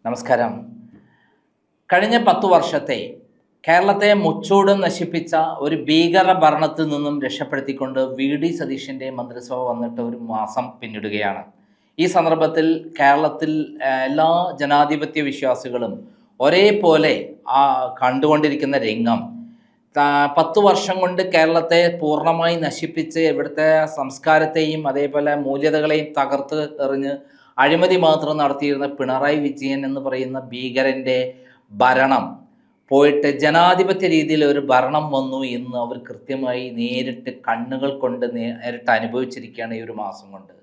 നമസ്കാരം. കഴിഞ്ഞ 10 വർഷത്തെ കേരളത്തെ മുച്ചൂടും നശിപ്പിച്ച ഒരു ഭീകര ഭരണത്തിൽ നിന്നും രക്ഷപ്പെടുത്തിക്കൊണ്ട് വി.ഡി. സതീശൻ്റെ മന്ത്രിസഭ വന്നിട്ട് ഒരു മാസം പിന്നിടുകയാണ്. ഈ സന്ദർഭത്തിൽ കേരളത്തിൽ എല്ലാ ജനാധിപത്യ വിശ്വാസികളും ഒരേപോലെ കണ്ടുകൊണ്ടിരിക്കുന്ന രംഗം 10 വർഷം കൊണ്ട് കേരളത്തെ പൂർണ്ണമായി നശിപ്പിച്ച് ഇവിടുത്തെ സംസ്കാരത്തെയും അതേപോലെ മൂല്യതകളെയും തകർത്ത് എറിഞ്ഞ് അഴിമതി മാത്രം നടത്തിയിരുന്ന പിണറായി വിജയൻ എന്ന് പറയുന്ന ഭീകരൻ്റെ ഭരണം പോയിട്ട് ജനാധിപത്യ രീതിയിൽ ഒരു ഭരണം വന്നു എന്ന് അവർ കൃത്യമായി നേരിട്ട് കണ്ണുകൾ കൊണ്ട് നേരിട്ട് അനുഭവിച്ചിരിക്കുകയാണ് ഈ ഒരു മാസം കൊണ്ട്.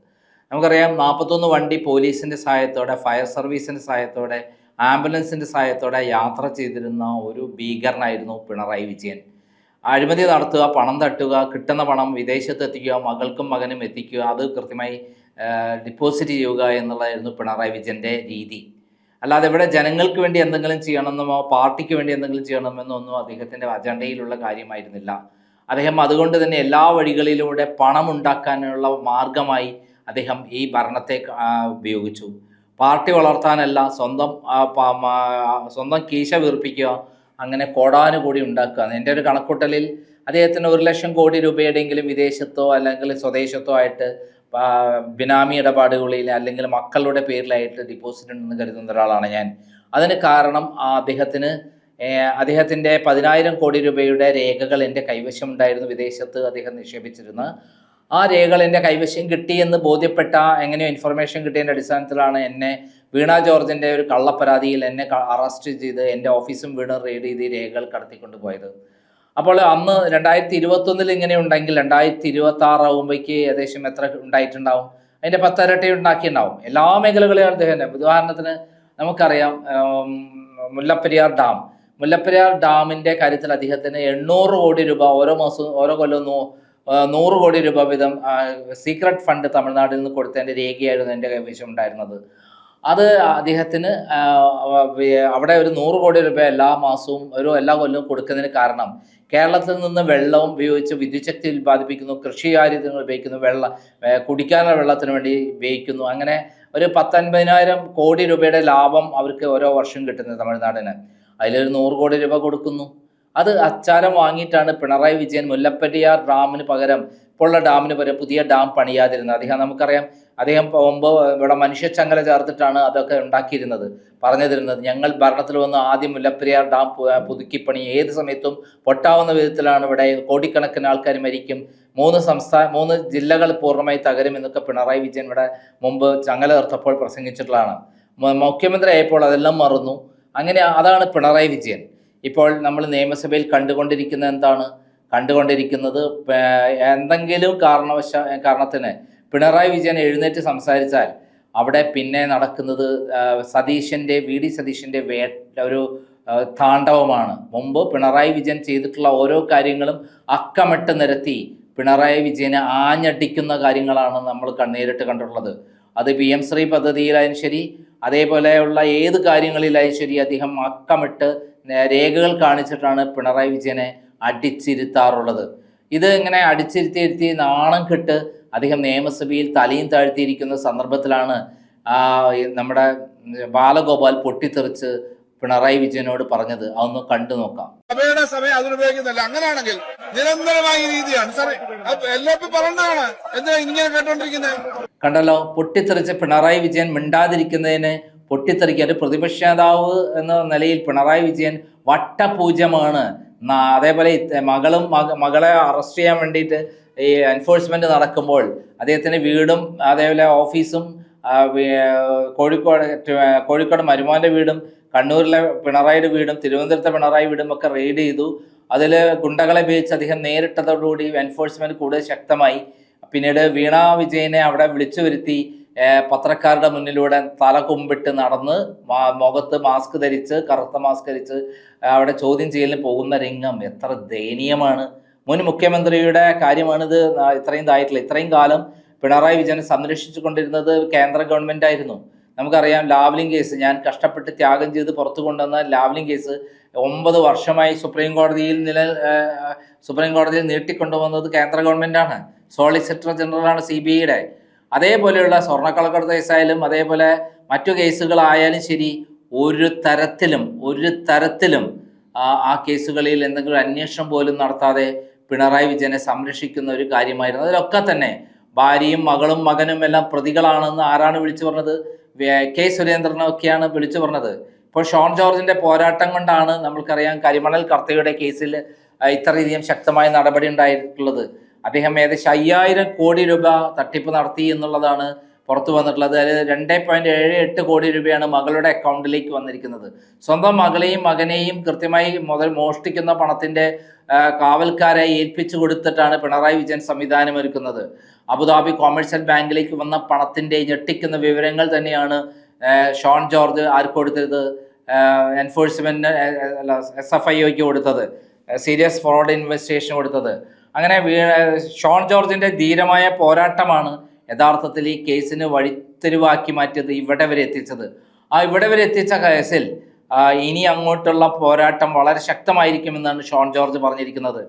നമുക്കറിയാം 41 വണ്ടി പോലീസിൻ്റെ സഹായത്തോടെ, ഫയർ സർവീസിൻ്റെ സഹായത്തോടെ, ആംബുലൻസിൻ്റെ സഹായത്തോടെ യാത്ര ചെയ്തിരുന്ന ഒരു ഭീകരനായിരുന്നു പിണറായി വിജയൻ. അഴിമതി നടത്തുക, പണം തട്ടുക, കിട്ടുന്ന പണം വിദേശത്ത് എത്തിക്കുക, മകൾക്കും മകനും എത്തിക്കുക, അത് കൃത്യമായി ഡിപ്പോസിറ്റ് ചെയ്യുക എന്നുള്ളതായിരുന്നു പിണറായി വിജയൻ്റെ രീതി. അല്ലാതെ ഇവിടെ ജനങ്ങൾക്ക് വേണ്ടി എന്തെങ്കിലും ചെയ്യണമെന്നോ പാർട്ടിക്ക് വേണ്ടി എന്തെങ്കിലും ചെയ്യണമെന്നോ ഒന്നും അദ്ദേഹത്തിൻ്റെ അജണ്ടയിലുള്ള കാര്യമായിരുന്നില്ല. അദ്ദേഹം അതുകൊണ്ട് തന്നെ എല്ലാ വഴികളിലൂടെ പണം ഉണ്ടാക്കാനുള്ള മാർഗമായി അദ്ദേഹം ഈ ഭരണത്തെ ഉപയോഗിച്ചു. പാർട്ടി വളർത്താനല്ല, സ്വന്തം കീശ വീർപ്പിക്കുക, അങ്ങനെ കോടാനുകൂടി ഉണ്ടാക്കുക. എൻ്റെ ഒരു കണക്കൂട്ടലിൽ അദ്ദേഹത്തിന് 1 ലക്ഷം കോടി രൂപയുടെയെങ്കിലും വിദേശത്തോ അല്ലെങ്കിൽ സ്വദേശത്തോ ആയിട്ട് ബിനാമി ഇടപാടുകളിൽ അല്ലെങ്കിൽ മക്കളുടെ പേരിലായിട്ട് ഡിപ്പോസിറ്റ് ഉണ്ടെന്ന് കരുതുന്ന ഒരാളാണ് ഞാൻ. അതിന് കാരണം അദ്ദേഹത്തിൻ്റെ 10,000 കോടി രൂപയുടെ രേഖകൾ എൻ്റെ കൈവശം ഉണ്ടായിരുന്നു. വിദേശത്ത് അദ്ദേഹം നിക്ഷേപിച്ചിരുന്ന ആ രേഖകൾ എൻ്റെ കൈവശം കിട്ടിയെന്ന് ബോധ്യപ്പെട്ട എങ്ങനെയോ ഇൻഫർമേഷൻ കിട്ടിയതിൻ്റെ അടിസ്ഥാനത്തിലാണ് എന്നെ വീണ ജോർജിൻ്റെ ഒരു കള്ളപ്പരാതിയിൽ എന്നെ അറസ്റ്റ് ചെയ്ത് എൻ്റെ ഓഫീസും വീടും റെയ്ഡ് ചെയ്ത് ഈ രേഖകൾ കടത്തിക്കൊണ്ട് പോയത്. അപ്പോൾ അന്ന് 2021 ഇങ്ങനെ ഉണ്ടെങ്കിൽ 2026 ആകുമ്പോഴേക്ക് ഏകദേശം എത്ര ഉണ്ടായിട്ടുണ്ടാവും? അതിൻ്റെ 10 ഇരട്ടി ഉണ്ടാക്കിയിട്ടുണ്ടാവും. എല്ലാ മേഖലകളെയും അദ്ദേഹം, ഉദാഹരണത്തിന് നമുക്കറിയാം മുല്ലപ്പെരിയാർ ഡാമിൻ്റെ കാര്യത്തിൽ അദ്ദേഹത്തിന് 800 കോടി രൂപ ഓരോ മാസവും ഓരോ കൊല്ലവും 100 കോടി രൂപ വീതം സീക്രട്ട് ഫണ്ട് തമിഴ്നാട്ടിൽ നിന്ന് കൊടുത്തതിൻ്റെ രേഖയായിരുന്നു എൻ്റെ കൈവശം ഉണ്ടായിരുന്നത്. അത് അദ്ദേഹത്തിന് അവിടെ ഒരു 100 കോടി രൂപ എല്ലാ മാസവും എല്ലാ കൊല്ലവും കൊടുക്കുന്നതിന് കാരണം കേരളത്തിൽ നിന്ന് വെള്ളം ഉപയോഗിച്ച് വിദ്യുച്ഛക്തി ഉൽപ്പാദിപ്പിക്കുന്നു, കൃഷി കാര്യത്തിന് ഉപയോഗിക്കുന്നു, കുടിക്കാനുള്ള വെള്ളത്തിന് വേണ്ടി ഉപയോഗിക്കുന്നു. അങ്ങനെ ഒരു 10-50,000 കോടി രൂപയുടെ ലാഭം അവർക്ക് ഓരോ വർഷം കിട്ടുന്നത് തമിഴ്നാടിന്. അതിലൊരു 100 കോടി രൂപ കൊടുക്കുന്നു. അത് അച്ചാരം വാങ്ങിയിട്ടാണ് പിണറായി വിജയൻ മുല്ലപ്പെരിയാർ ഡാമിന് പകരം, ഇപ്പോഴുള്ള ഡാമിന് പകരം പുതിയ ഡാം പണിയാതിരുന്നത്. നമുക്കറിയാം അദ്ദേഹം മുമ്പ് ഇവിടെ മനുഷ്യച്ചങ്ങല ചേർത്തിട്ടാണ് അതൊക്കെ ഉണ്ടാക്കിയിരുന്നത്, പറഞ്ഞിരുന്നത്. ഞങ്ങൾ ഭരണത്തിൽ വന്ന് ആദ്യം മുല്ലപ്പെരിയാർ ഡാം പുതുക്കിപ്പണി, ഏത് സമയത്തും പൊട്ടാവുന്ന വിധത്തിലാണ്, ഇവിടെ കോടിക്കണക്കിന് ആൾക്കാർ മരിക്കും, 3 ജില്ലകൾ പൂർണ്ണമായി തകരും എന്നൊക്കെ പിണറായി വിജയൻ ഇവിടെ മുമ്പ് ചങ്ങല ചേർത്തപ്പോൾ പ്രസംഗിച്ചിട്ടുള്ളതാണ്. മുഖ്യമന്ത്രി ആയപ്പോൾ അതെല്ലാം മറന്നു. അങ്ങനെ അതാണ് പിണറായി വിജയൻ. ഇപ്പോൾ നമ്മൾ നിയമസഭയിൽ കണ്ടുകൊണ്ടിരിക്കുന്നത് എന്തെങ്കിലും കാരണത്തിന് പിണറായി വിജയൻ എഴുന്നേറ്റ് സംസാരിച്ചാൽ അവിടെ പിന്നെ നടക്കുന്നത് വി.ഡി. സതീശൻ്റെ ഒരു താണ്ഡവമാണ്. മുമ്പ് പിണറായി വിജയൻ ചെയ്തിട്ടുള്ള ഓരോ കാര്യങ്ങളും അക്കമിട്ട് നിരത്തി പിണറായി വിജയനെ ആഞ്ഞടിക്കുന്ന കാര്യങ്ങളാണ് നമ്മൾ നേരിട്ട് കണ്ടിട്ടുള്ളത്. അത് PM ശ്രീ പദ്ധതിയിലായാലും ശരി, അതേപോലെയുള്ള ഏത് കാര്യങ്ങളിലായാലും ശരി, അദ്ദേഹം അക്കമിട്ട് രേഖകൾ കാണിച്ചിട്ടാണ് പിണറായി വിജയനെ അടിച്ചിരുത്താറുള്ളത്. ഇത് ഇങ്ങനെ അടിച്ചിരുത്തി നാണം കെട്ട് അദ്ദേഹം നിയമസഭയിൽ തലയും താഴ്ത്തിയിരിക്കുന്ന സന്ദർഭത്തിലാണ് നമ്മുടെ ബാലഗോപാൽ പൊട്ടിത്തെറിച്ച് പിണറായി വിജയനോട് പറഞ്ഞത്. അതൊന്ന് കണ്ടു നോക്കാം. സഭയുടെ സമയം അതിനുപയോഗിക്കുന്നില്ല. അങ്ങനെയാണെങ്കിൽ നിരന്തരമായ രീതിയാണ് സാറേ, എല്ലാവരും പറഞ്ഞതാണ്. എന്തിനാ ഇങ്ങനെ കേട്ടോണ്ടിരിക്കുന്നത്? കണ്ടല്ലോ, പൊട്ടിത്തെറിച്ച് പിണറായി വിജയൻ മിണ്ടാതിരിക്കുന്നതിന് പൊട്ടിത്തെറിക്കാൻ പ്രതിപക്ഷ നേതാവ് എന്ന നിലയിൽ പിണറായി വിജയൻ വട്ടപൂജ്യമാണ്. അതേപോലെ മകളെ അറസ്റ്റ് ചെയ്യാൻ വേണ്ടിയിട്ട് ഈ എൻഫോഴ്സ്മെന്റ് നടക്കുമ്പോൾ അദ്ദേഹത്തിന് വീടും അതേപോലെ ഓഫീസും കോഴിക്കോട് മരുമോൻ്റെ വീടും കണ്ണൂരിലെ പിണറായിയുടെ വീടും തിരുവനന്തപുരത്തെ പിണറായി വീടും ഒക്കെ റെയ്ഡ് ചെയ്തു. അതിൽ ഗുണ്ടകളെ ഉപയോഗിച്ച് അദ്ദേഹം നേരിട്ടതോടുകൂടി എൻഫോഴ്സ്മെന്റ് കൂടുതൽ ശക്തമായി. പിന്നീട് വീണ വിജയനെ അവിടെ വിളിച്ചു വരുത്തി പത്രക്കാരുടെ മുന്നിലൂടെ തല കുമ്പിട്ട് നടന്ന് മുഖത്ത് മാസ്ക് ധരിച്ച്, കറുത്ത മാസ്ക് ധരിച്ച് അവിടെ ചോദ്യം ചെയ്യലിന് പോകുന്ന രംഗം എത്ര ദയനീയമാണ്. മുൻ മുഖ്യമന്ത്രിയുടെ കാര്യമാണിത്. ഇത്രയും കാലം പിണറായി വിജയനെ സംരക്ഷിച്ചു കൊണ്ടിരുന്നത് കേന്ദ്ര ഗവൺമെൻറ് ആയിരുന്നു. നമുക്കറിയാം ലാവ്ലിൻ കേസ്, ഞാൻ കഷ്ടപ്പെട്ട് ത്യാഗം ചെയ്ത് പുറത്തു കൊണ്ടുവന്ന ലാവ്ലിൻ കേസ് 9 വർഷമായി സുപ്രീം കോടതിയിൽ നീട്ടിക്കൊണ്ടുവന്നത് കേന്ദ്ര ഗവൺമെൻറ്റാണ്. സോളിസിറ്റർ ജനറലാണ് CBIയുടെ. അതേപോലെയുള്ള സ്വർണ്ണക്കള്ളക്കടത്ത് കേസായാലും അതേപോലെ മറ്റു കേസുകളായാലും ശരി, ഒരു തരത്തിലും ആ കേസുകളിൽ എന്തെങ്കിലും അന്വേഷണം പോലും നടത്താതെ പിണറായി വിജയനെ സംരക്ഷിക്കുന്ന ഒരു കാര്യമായിരുന്നു. അതിലൊക്കെ തന്നെ ഭാര്യയും മകളും മകനും എല്ലാം പ്രതികളാണെന്ന് ആരാണ് വിളിച്ചു പറഞ്ഞത്? കെ സുരേന്ദ്രനൊക്കെയാണ് വിളിച്ചു പറഞ്ഞത്. ഇപ്പോൾ ഷോൺ ജോർജിന്റെ പോരാട്ടം കൊണ്ടാണ് നമ്മൾക്കറിയാം കരിമണൽ കർത്തയുടെ കേസിൽ ഇത്രയധികം ശക്തമായ നടപടി ഉണ്ടായിട്ടുള്ളത്. അദ്ദേഹം ഏകദേശം 5000 കോടി രൂപ തട്ടിപ്പ് നടത്തി എന്നുള്ളതാണ് പുറത്തു വന്നിട്ടുള്ളത്. അതിൽ 2.78 കോടി രൂപയാണ് മകളുടെ അക്കൗണ്ടിലേക്ക് വന്നിരിക്കുന്നത്. സ്വന്തം മകളെയും മകനെയും കൃത്യമായി മോഷ്ടിക്കുന്ന പണത്തിന്റെ കാവൽക്കാരായി ഏൽപ്പിച്ചു കൊടുത്തിട്ടാണ് പിണറായി വിജയൻ സംവിധാനം ഒരുക്കുന്നത്. അബുദാബി കൊമേഴ്സ്യൽ ബാങ്കിലേക്ക് വന്ന പണത്തിന്റെ ഞെട്ടിക്കുന്ന വിവരങ്ങൾ തന്നെയാണ് ഷോൺ ജോർജ് ആർക്ക് കൊടുത്തത്? എൻഫോഴ്സ്മെന്റ് SFIOക്ക് കൊടുത്തത്, സീരിയസ് ഫ്രോഡ് ഇൻവെസ്റ്റിഗേഷൻ കൊടുത്തത്. അങ്ങനെ ഷോൺ ജോർജിന്റെ ധീരമായ പോരാട്ടമാണ് യഥാർത്ഥത്തിൽ ഈ കേസിന് വഴിത്തിരിവാക്കി മാറ്റിയത്, ഇവിടെ വരെ എത്തിച്ചത്. ഇവിടെ വരെ എത്തിച്ച കേസിൽ ഇനി അങ്ങോട്ടുള്ള പോരാട്ടം വളരെ ശക്തമായിരിക്കുമെന്നാണ് ഷോൺ ജോർജ് പറഞ്ഞിരിക്കുന്നത്.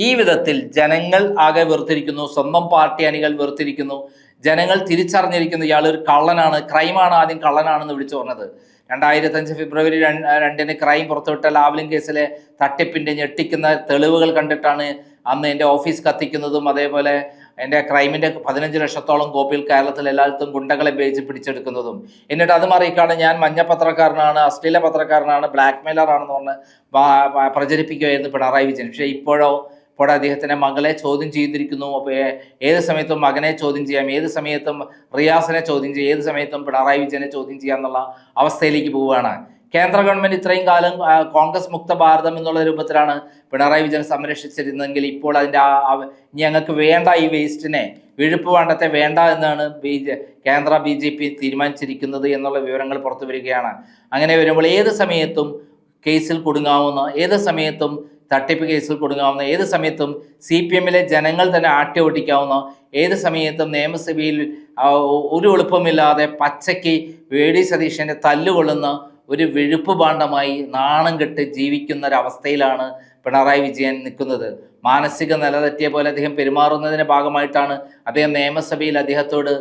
ഈ വിധത്തിൽ ജനങ്ങൾ ആകെ വെറുത്തിരിക്കുന്നു, സ്വന്തം പാർട്ടി അണികൾ വെറുത്തിരിക്കുന്നു. ജനങ്ങൾ തിരിച്ചറിഞ്ഞിരിക്കുന്നു ഇയാൾ ഒരു കള്ളനാണ്, ക്രൈമാണ് ആദ്യം കള്ളനാണെന്ന് വിളിച്ചു പറഞ്ഞത്. 2005 ഫെബ്രുവരി 2 ക്രൈം പുറത്തുവിട്ട ലാവ്ലിൻ കേസിലെ തട്ടിപ്പിന്റെ ഞെട്ടിക്കുന്ന തെളിവുകൾ കണ്ടിട്ടാണ് അന്ന് എൻ്റെ ഓഫീസ് കത്തിക്കുന്നതും അതേപോലെ എൻ്റെ ക്രൈമിൻ്റെ 15 ലക്ഷത്തോളം കോപ്പിയിൽ കേരളത്തിൽ എല്ലായിടത്തും ഗുണ്ടകളെ ഉപയോഗിച്ച് പിടിച്ചെടുക്കുന്നതും. എന്നിട്ട് അത് മറിയിക്കാണ് ഞാൻ മഞ്ഞ പത്രക്കാരനാണ്, അശ്ലീല പത്രക്കാരനാണ്, ബ്ലാക്ക് മെയിലറാണെന്ന് പറഞ്ഞ് പ്രചരിപ്പിക്കുകയായിരുന്നു പിണറായി വിജയൻ. പക്ഷേ ഇപ്പോൾ അദ്ദേഹത്തിൻ്റെ മകളെ ചോദ്യം ചെയ്തിരിക്കുന്നു. അപ്പോൾ ഏത് സമയത്തും മകനെ ചോദ്യം ചെയ്യാം, ഏത് സമയത്തും റിയാസിനെ ചോദ്യം ചെയ്യാം, ഏത് സമയത്തും പിണറായി വിജയനെ ചോദ്യം ചെയ്യാന്നുള്ള അവസ്ഥയിലേക്ക് പോവുകയാണ്. കേന്ദ്ര ഗവൺമെന്റ് ഇത്രയും കാലം കോൺഗ്രസ് മുക്ത ഭാരതം എന്നുള്ള രൂപത്തിലാണ് പിണറായി വിജയൻ സംരക്ഷിച്ചിരുന്നെങ്കിൽ ഇപ്പോൾ അതിൻ്റെ ഞങ്ങൾക്ക് വേണ്ട ഈ വേസ്റ്റിനെ, വിഴുപ്പ് വേണ്ടത്തെ വേണ്ട എന്നാണ് കേന്ദ്ര BJP തീരുമാനിച്ചിരിക്കുന്നത് എന്നുള്ള വിവരങ്ങൾ പുറത്തു വരികയാണ്. അങ്ങനെ വരുമ്പോൾ ഏത് സമയത്തും കേസിൽ കുടുങ്ങാവുന്ന, ഏത് സമയത്തും തട്ടിപ്പ് കേസിൽ കുടുങ്ങാവുന്ന, ഏത് സമയത്തും CPMലെ ജനങ്ങൾ തന്നെ ആട്ടി ഓടിക്കാവുന്ന, ഏത് സമയത്തും നിയമസഭയിൽ ഒരു എളുപ്പമില്ലാതെ പച്ചയ്ക്ക് VD സതീശൻ്റെ തല്ലുകൊള്ളുന്ന ഒരു വിഴുപ്പ് ഭാണ്ഡമായി നാണം കെട്ട് ജീവിക്കുന്ന ഒരവസ്ഥയിലാണ് പിണറായി വിജയൻ നിൽക്കുന്നത്. മാനസിക നില തെറ്റിയ പോലെ അദ്ദേഹം പെരുമാറുന്നതിൻ്റെ ഭാഗമായിട്ടാണ് അദ്ദേഹം നിയമസഭയിൽ അദ്ദേഹത്തോട്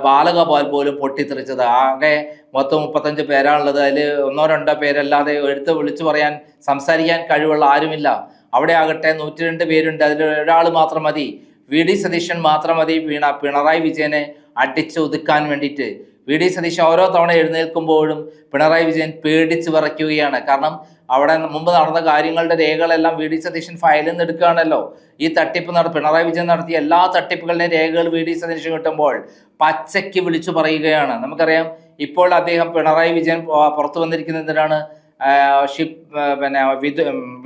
ബാലഗോപാൽ പോലും പൊട്ടിത്തെറിച്ചത്. ആകെ മൊത്തം 35 പേരാണുള്ളത്. അതിൽ 1-2 പേരല്ലാതെ എടുത്ത് വിളിച്ചു പറയാൻ സംസാരിക്കാൻ കഴിവുള്ള ആരുമില്ല. അവിടെ ആകട്ടെ 102 പേരുണ്ട്. അതിൽ ഒരാൾ മാത്രം മതി, VD സതീശൻ മാത്രം മതി പിണറായി വിജയനെ അടിച്ച് ഒതുക്കാൻ വേണ്ടിയിട്ട്. VD സതീശൻ ഓരോ തവണ എഴുന്നേൽക്കുമ്പോഴും പിണറായി വിജയൻ പേടിച്ച് വിറയ്ക്കുകയാണ്. കാരണം അവിടെ മുമ്പ് നടന്ന കാര്യങ്ങളുടെ രേഖകളെല്ലാം VD സതീശൻ ഫയലിൽ നിന്ന് എടുക്കുകയാണല്ലോ. ഈ തട്ടിപ്പ് പിണറായി വിജയൻ നടത്തിയ എല്ലാ തട്ടിപ്പുകളുടെയും രേഖകൾ VD സതീശൻ കിട്ടുമ്പോൾ പച്ചയ്ക്ക് വിളിച്ചു പറയുകയാണ്. നമുക്കറിയാം ഇപ്പോൾ അദ്ദേഹം പിണറായി വിജയൻ പുറത്തു വന്നിരിക്കുന്നതിനാണ്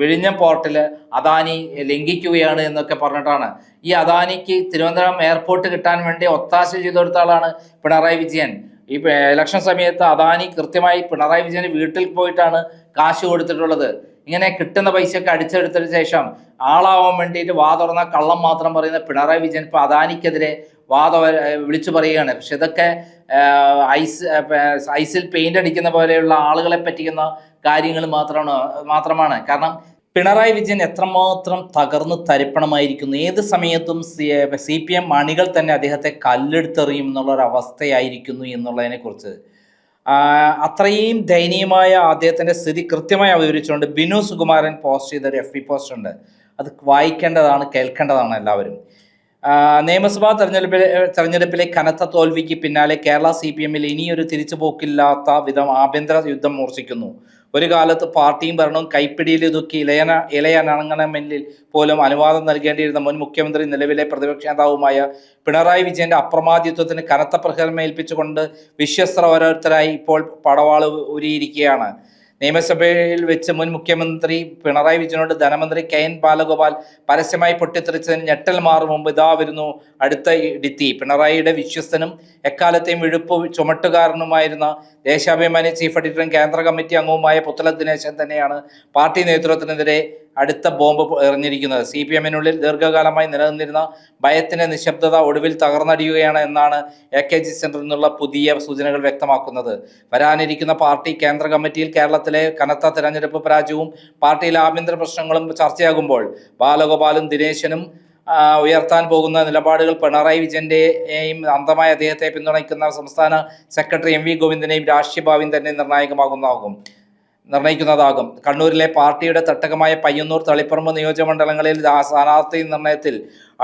വിഴിഞ്ഞം പോർട്ടിൽ അദാനി ലംഘിക്കുകയാണ് എന്നൊക്കെ പറഞ്ഞിട്ടാണ്. ഈ അദാനിക്ക് തിരുവനന്തപുരം എയർപോർട്ട് കിട്ടാൻ വേണ്ടി ഒത്താശ ചെയ്തു കൊടുത്ത ആളാണ് പിണറായി വിജയൻ. ഈ ഇലക്ഷൻ സമയത്ത് അദാനി കൃത്യമായി പിണറായി വിജയന് വീട്ടിൽ പോയിട്ടാണ് കാശ് കൊടുത്തിട്ടുള്ളത്. ഇങ്ങനെ കിട്ടുന്ന പൈസയൊക്കെ അടിച്ചെടുത്തതിന് ശേഷം ആളാവാൻ വേണ്ടിയിട്ട് തുറന്ന കള്ളം മാത്രം പറയുന്ന പിണറായി വിജയൻ ഇപ്പോൾ അദാനിക്കെതിരെ വിളിച്ചു പറയുകയാണ്. പക്ഷെ ഇതൊക്കെ ഐസിൽ പെയിന്റ് അടിക്കുന്ന പോലെയുള്ള ആളുകളെ പറ്റിക്കുന്ന കാര്യങ്ങൾ മാത്രമാണ്. കാരണം പിണറായി വിജയൻ എത്രമാത്രം തകർന്ന് തരിപ്പണമായിരിക്കുന്നു. ഏത് സമയത്തും CPM അണികൾ തന്നെ അദ്ദേഹത്തെ കല്ലെടുത്തെറിയും എന്നുള്ളൊരവസ്ഥയായിരിക്കുന്നു എന്നുള്ളതിനെക്കുറിച്ച് അത്രയും ദയനീയമായ അദ്ദേഹത്തിൻ്റെ സ്ഥിതി കൃത്യമായി വിവരിച്ചുകൊണ്ട് ബിനു സുകുമാരൻ പോസ്റ്റ് ചെയ്തൊരു FB പോസ്റ്റ് ഉണ്ട്. അത് വായിക്കേണ്ടതാണ്, കേൾക്കേണ്ടതാണ് എല്ലാവരും. നിയമസഭാ തെരഞ്ഞെടുപ്പിലെ കനത്ത തോൽവിക്ക് പിന്നാലെ കേരള CPMൽ ഇനിയൊരു തിരിച്ചുപോക്കില്ലാത്ത വിധം ആഭ്യന്തര യുദ്ധം മൂർച്ഛിക്കുന്നു. ഒരു കാലത്ത് പാർട്ടിയും ഭരണവും കൈപ്പിടിയിൽ ഒതുക്കി ഇളയനങ്ങണമെന്നിൽ പോലും അനുവാദം നൽകേണ്ടിയിരുന്ന മുൻ മുഖ്യമന്ത്രി നിലവിലെ പ്രതിപക്ഷ നേതാവുമായ പിണറായി വിജയന്റെ അപ്രമാദിത്വത്തിന് കനത്ത പ്രഹരമേൽപ്പിച്ചുകൊണ്ട് വിശ്വസ്തർ ഓരോരുത്തരായി ഇപ്പോൾ പടവാള് ഊരിയിരിക്കുകയാണ്. നിയമസഭയിൽ വെച്ച് മുൻ മുഖ്യമന്ത്രി പിണറായി വിജയനോട് ധനമന്ത്രി KN ബാലഗോപാൽ പരസ്യമായി പൊട്ടിത്തെറിച്ചതിന് ഞെട്ടൽ മാറും മുമ്പ് ഇതാ വരുന്നു അടുത്ത ഇടിത്തി. പിണറായിയുടെ വിശ്വസ്തനും എക്കാലത്തെയും വിഴുപ്പ് ചുമട്ടുകാരനുമായിരുന്ന ദേശാഭിമാനി ചീഫ് എഡിറ്ററും കേന്ദ്ര കമ്മിറ്റി അംഗവുമായ പുത്തല ദിനേശൻ തന്നെയാണ് പാർട്ടി നേതൃത്വത്തിനെതിരെ അടുത്ത ബോംബ് എറിഞ്ഞിരിക്കുന്നത്. CPMനുള്ളിൽ ദീർഘകാലമായി നിലനിന്നിരുന്ന ഭയത്തിന്റെ നിശബ്ദത ഒടുവിൽ തകർന്നടിയുകയാണ് എന്നാണ് AKG സെന്ററിൽ നിന്നുള്ള പുതിയ സൂചനകൾ വ്യക്തമാക്കുന്നത്. വരാനിരിക്കുന്ന പാർട്ടി കേന്ദ്ര കമ്മിറ്റിയിൽ കേരളത്തിലെ കനത്ത തെരഞ്ഞെടുപ്പ് പരാജയവും പാർട്ടിയിലെ ആഭ്യന്തര പ്രശ്നങ്ങളും ചർച്ചയാകുമ്പോൾ ബാലഗോപാലും ദിനേശനും ഉയർത്താൻ പോകുന്ന നിലപാടുകൾ പിണറായി വിജയന്റെയും അന്ധമായ അദ്ദേഹത്തെ പിന്തുണയ്ക്കുന്ന സംസ്ഥാന സെക്രട്ടറി എം വി ഗോവിന്ദനെയും രാഷ്ട്രീയ ഭാവി തന്നെ നിർണയിക്കുന്നതാകും. കണ്ണൂരിലെ പാർട്ടിയുടെ തട്ടകമായ പയ്യന്നൂർ, തളിപ്പറമ്പ് നിയോജകമണ്ഡലങ്ങളിൽ സ്ഥാനാർത്ഥി നിർണയത്തിൽ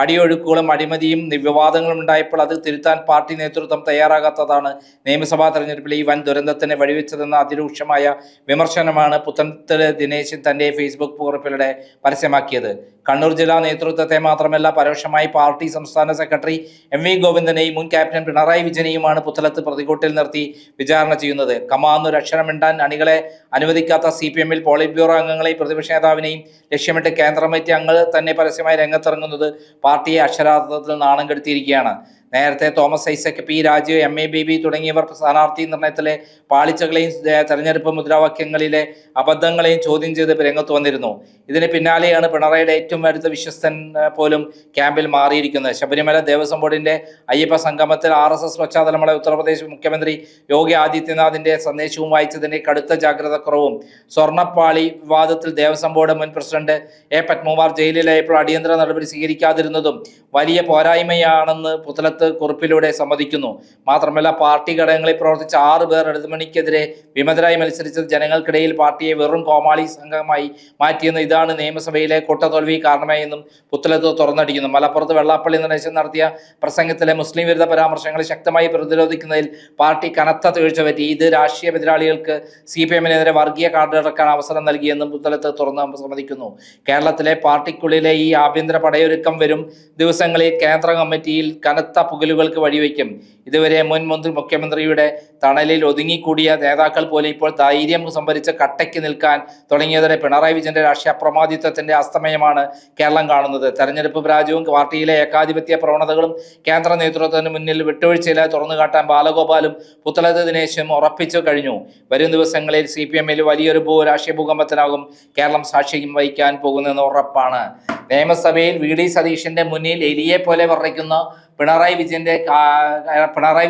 അടിയൊഴുക്കുകളും അഴിമതിയും വിവാദങ്ങളും ഉണ്ടായപ്പോൾ അത് തിരുത്താൻ പാർട്ടി നേതൃത്വം തയ്യാറാകാത്തതാണ് നിയമസഭാ തെരഞ്ഞെടുപ്പിൽ ഈ വൻ ദുരന്തത്തിന് വഴിവെച്ചതെന്ന അതിരൂക്ഷമായ വിമർശനമാണ് പുത്തൻതല ദിനേശൻ തന്റെ ഫേസ്ബുക്ക് കുറിപ്പിലൂടെ പരസ്യമാക്കിയത്. കണ്ണൂർ ജില്ലാ നേതൃത്വത്തെ മാത്രമല്ല പരോക്ഷമായി പാർട്ടി സംസ്ഥാന സെക്രട്ടറി എം വി ഗോവിന്ദനെയും മുൻ ക്യാപ്റ്റൻ പിണറായി വിജയനെയുമാണ് പുത്തലത്ത് പ്രതികൂട്ടിൽ നിർത്തി വിചാരണ ചെയ്യുന്നത്. കമാന്നൊരു അക്ഷരം മിണ്ടാൻ അണികളെ അനുവദിക്കാത്ത CPM-ൽ പോളിറ്റ് ബ്യൂറോ അംഗങ്ങളെയും പ്രതിപക്ഷ നേതാവിനെയും ലക്ഷ്യമിട്ട് കേന്ദ്ര കമ്മിറ്റി അംഗങ്ങൾ തന്നെ പരസ്യമായി രംഗത്തിറങ്ങുന്നത് പാർട്ടിയെ അക്ഷരാർത്ഥത്തിൽ നാണം കെടുത്തിയിരിക്കുകയാണ്. നേരത്തെ തോമസ് ഐസക്, പി രാജീവ്, MA ബേബി തുടങ്ങിയവർ സ്ഥാനാർത്ഥി നിർണയത്തിലെ പാളിച്ചകളെയും തെരഞ്ഞെടുപ്പ് മുദ്രാവാക്യങ്ങളിലെ അബദ്ധങ്ങളെയും ചോദ്യം ചെയ്ത് രംഗത്ത് വന്നിരുന്നു. ഇതിന് പിന്നാലെയാണ് പിണറായിയുടെ ഏറ്റവും അടുത്ത വിശ്വസ്തൻ പോലും ക്യാമ്പിൽ മാറിയിരിക്കുന്നത്. ശബരിമല ദേവസ്വം ബോർഡിന്റെ അയ്യപ്പ സംഗമത്തിൽ RSS പശ്ചാത്തലമുള്ള ഉത്തർപ്രദേശ് മുഖ്യമന്ത്രി യോഗി ആദിത്യനാഥിന്റെ സന്ദേശവും വായിച്ചതിന്റെ കടുത്ത ജാഗ്രതക്കുറവും, സ്വർണ്ണപ്പാളി വിവാദത്തിൽ ദേവസ്വം ബോർഡ് മുൻ പ്രസിഡന്റ് A പത്മകുമാർ ജയിലിലായപ്പോൾ അടിയന്തര നടപടി സ്വീകരിക്കാതിരുന്നതും വലിയ പോരായ്മയാണെന്ന് പുത്തലത്ത് കുറിപ്പിലൂടെ സമ്മതിക്കുന്നു. മാത്രമല്ല പാർട്ടി ഘടകങ്ങളിൽ പ്രവർത്തിച്ച 6 പേർ ഇടതുമുന്നണിക്കെതിരെ വിമതരായി മത്സരിച്ചത് ജനങ്ങൾക്കിടയിൽ പാർട്ടിയെ വെറും കോമാളി സംഘമായി മാറ്റിയെന്ന്, ഇതാണ് നിയമസഭയിലെ കൊട്ടതോൽവി കാരണമായെന്നും പുത്തലത്ത് തുറന്നടിക്കുന്നു. മലപ്പുറത്ത് വെള്ളാപ്പള്ളി നടേശൻ നടത്തിയ പ്രസംഗത്തിലെ മുസ്ലിം വിരുദ്ധ പരാമർശങ്ങളെ ശക്തമായി പ്രതിരോധിക്കുന്നതിൽ പാർട്ടി കനത്ത വീഴ്ച പറ്റി. ഇത് രാഷ്ട്രീയ എതിരാളികൾക്ക് CPM-നെതിരെ വർഗീയ കാർഡിറക്കാൻ അവസരം നൽകിയെന്നും പുത്തലത്ത് തുറന്ന് സമ്മതിക്കുന്നു. കേരളത്തിലെ പാർട്ടിക്കുള്ളിലെ ഈ ആഭ്യന്തര പടയൊരുക്കം വരും ദിവസങ്ങളിൽ കേന്ദ്ര കമ്മിറ്റിയിൽ കനത്ത പുകലുകൾക്ക് വഴിവെക്കും. ഇതുവരെ മുൻ മുഖ്യമന്ത്രിയുടെ തണലിൽ ഒതുങ്ങിക്കൂടിയ നേതാക്കൾ പോലെ ഇപ്പോൾ ധൈര്യം സംഭരിച്ച് കട്ടയ്ക്ക് നിൽക്കാൻ തുടങ്ങിയതോടെ പിണറായി വിജയന്റെ രാഷ്ട്രീയ അപ്രമാദിത്വത്തിന്റെ അസ്തമയമാണ് കേരളം കാണുന്നത്. തെരഞ്ഞെടുപ്പ് പരാജയവും പാർട്ടിയിലെ ഏകാധിപത്യ പ്രവണതകളും കേന്ദ്ര നേതൃത്വത്തിന് മുന്നിൽ വിട്ടുവീഴ്ചയില്ലാതെ തുറന്നുകാട്ടാൻ ബാലഗോപാലും പുത്തലത്ത് ദിനേശും ഉറപ്പിച്ചു കഴിഞ്ഞു. വരും ദിവസങ്ങളിൽ CPM-ൽ വലിയൊരു രാഷ്ട്രീയ ഭൂകമ്പത്തിനാകും കേരളം സാക്ഷ്യം വഹിക്കാൻ പോകുന്നതെന്ന് ഉറപ്പാണ്. നിയമസഭയിൽ VD സതീശന്റെ മുന്നിൽ എലിയെ പോലെ വിറയ്ക്കുന്ന പിണറായി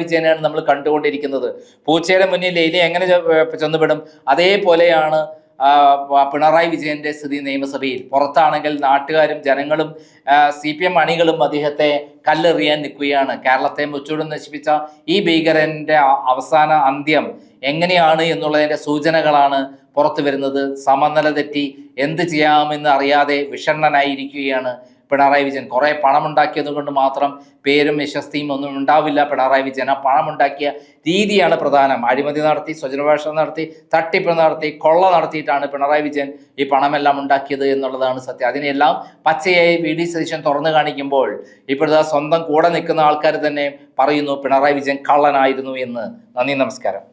വിജയനെയാണ് നമ്മൾ കണ്ടുകൊണ്ടിരിക്കുന്നത്. പൂച്ചയുടെ മുന്നിൽ എലി എങ്ങനെ ചെന്നുപെടും, അതേപോലെയാണ് പിണറായി വിജയന്റെ സ്ഥിതി നിയമസഭയിൽ. പുറത്താണെങ്കിൽ നാട്ടുകാരും ജനങ്ങളും CPM അണികളും അദ്ദേഹത്തെ കല്ലെറിയാൻ നിൽക്കുകയാണ്. കേരളത്തെ മുച്ചൂടും നശിപ്പിച്ച ഈ ഭീകരന്റെ അവസാന അന്ത്യം എങ്ങനെയാണ് എന്നുള്ളതിന്റെ സൂചനകളാണ് പുറത്തു വരുന്നത്. സമനില തെറ്റി എന്ത് ചെയ്യാമെന്ന് അറിയാതെ വിഷണ്ണനായിരിക്കുകയാണ് പിണറായി വിജയൻ. കുറേ പണമുണ്ടാക്കിയത് കൊണ്ട് മാത്രം പേരും യശസ്തിയും ഒന്നും ഉണ്ടാവില്ല പിണറായി വിജയൻ. ആ പണമുണ്ടാക്കിയ രീതിയാണ് പ്രധാനം. അഴിമതി നടത്തി, സ്വജനപേക്ഷ നടത്തി, തട്ടിപ്പ് നടത്തി, കൊള്ള നടത്തിയിട്ടാണ് പിണറായി വിജയൻ ഈ പണമെല്ലാം ഉണ്ടാക്കിയത് എന്നുള്ളതാണ് സത്യം. അതിനെല്ലാം പച്ചയായി VD സതീശൻ തുറന്നു കാണിക്കുമ്പോൾ ഇപ്പോഴത്തെ സ്വന്തം കൂടെ നിൽക്കുന്ന ആൾക്കാർ തന്നെ പറയുന്നു പിണറായി വിജയൻ കള്ളനായിരുന്നു എന്ന്. നന്ദി, നമസ്കാരം.